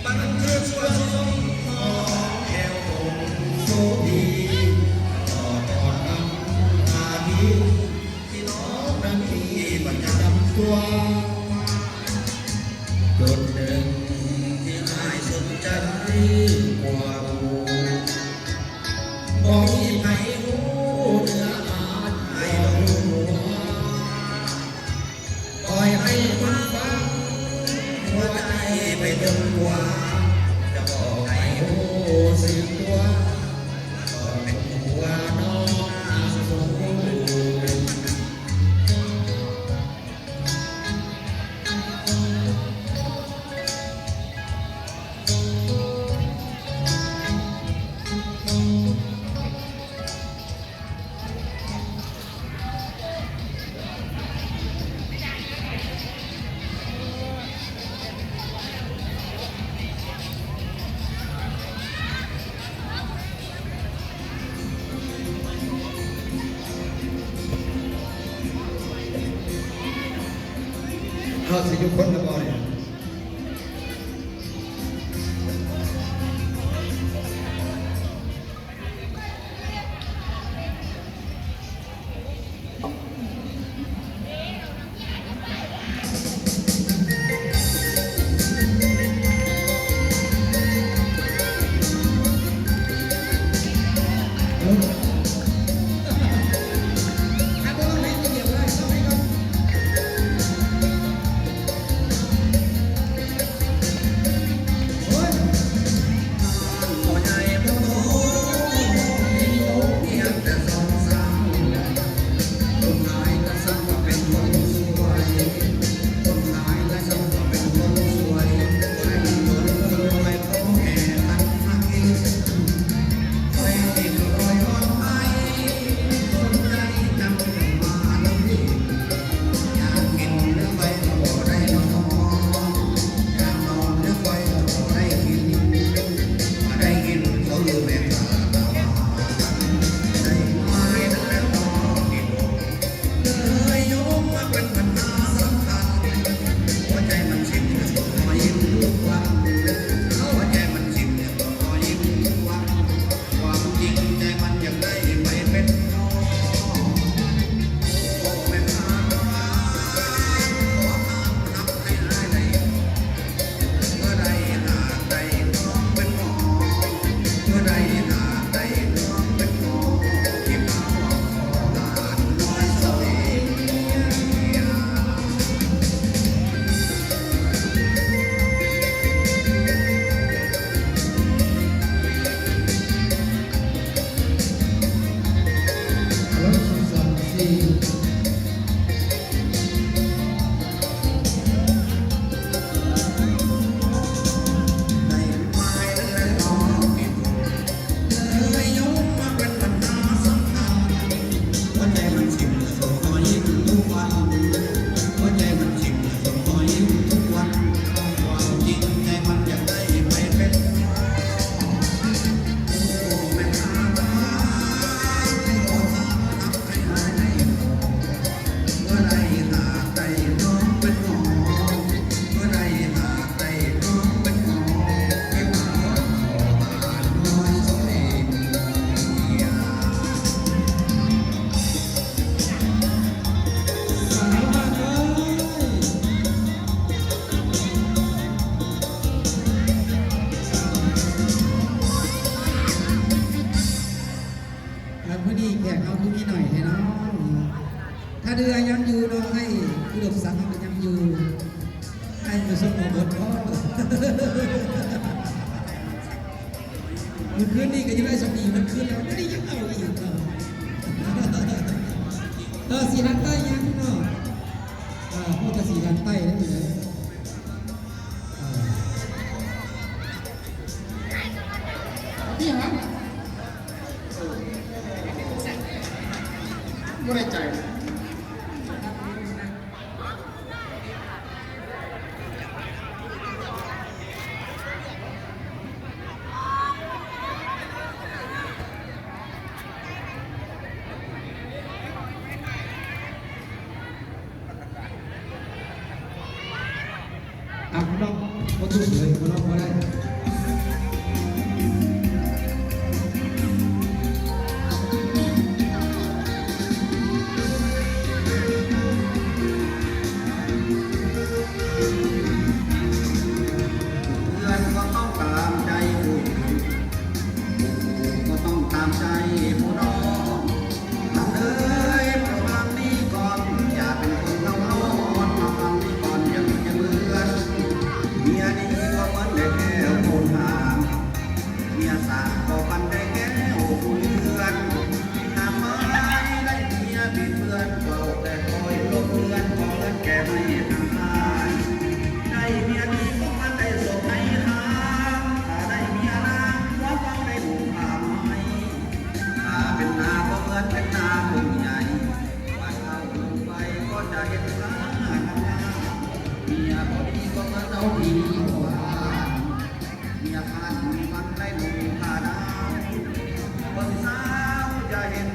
บันเทิงส่วนสมของแก้วองค์โสดีต่อตอนนำอาดีที่น้องนั้นมีบัญญัติตัวจุดหนึ่งที่นายสนใจกว่าบอกมีใครรู้เนื้ออาจให้เราหัวปล่อยให้มันฟังหัวใจไปจนกว่าจะบอกให้รู้สึกตัวก็เป็นหัวน้องสูงเขาสิยุคนละบ่เนี่ยถ้าเดือยังอยู่น้องให้ผู้ดกสังมันยังอยู่ให้มาสมบูรณ์ก็มันขึ้นนี่ก็ยังได้สมีมันขึ้นแล้วไม่ได้ยังเอาอีกสีดันใต้ยังเนาะพวกจะสีดันใต้ได้เลยพี่ฮะไม่ได้ใจน้อง พูดเลยมาลองมาได้ เพื่อนก็ต้องตามใจผู้หญิงก็ต้องตามใจผู้น้องท่านเอ๋ยประมาณนี้ก่อนอย่าเป็นคนเล่าร้อนมาฟังนี้ก่อนอย่าจะเหมือนเมียดีก็เหมือนได้แก้วโคนหางเมียสาก็ปันได้แก้วผู้เลือนหากไม่ได้เมียเป็นเพื่อนก็แต่คอยลบเลือนพอเลือนแก่ไม่ทางทายได้เมียดีก็มันได้สมในทางถ้าได้เมียนางว่าเฝ้าได้บุญผ่าไม้ถ้าเป็นนาก็เหมือนเป็นนาบุญใหญ่วันเข้าลงไปก็จะเห็นหน้ากันหน้าเมียพอดีก็เหมือนเอาดีกว่าเมียพันมันได้บุญผ่าดาวคนสาวจะเห็น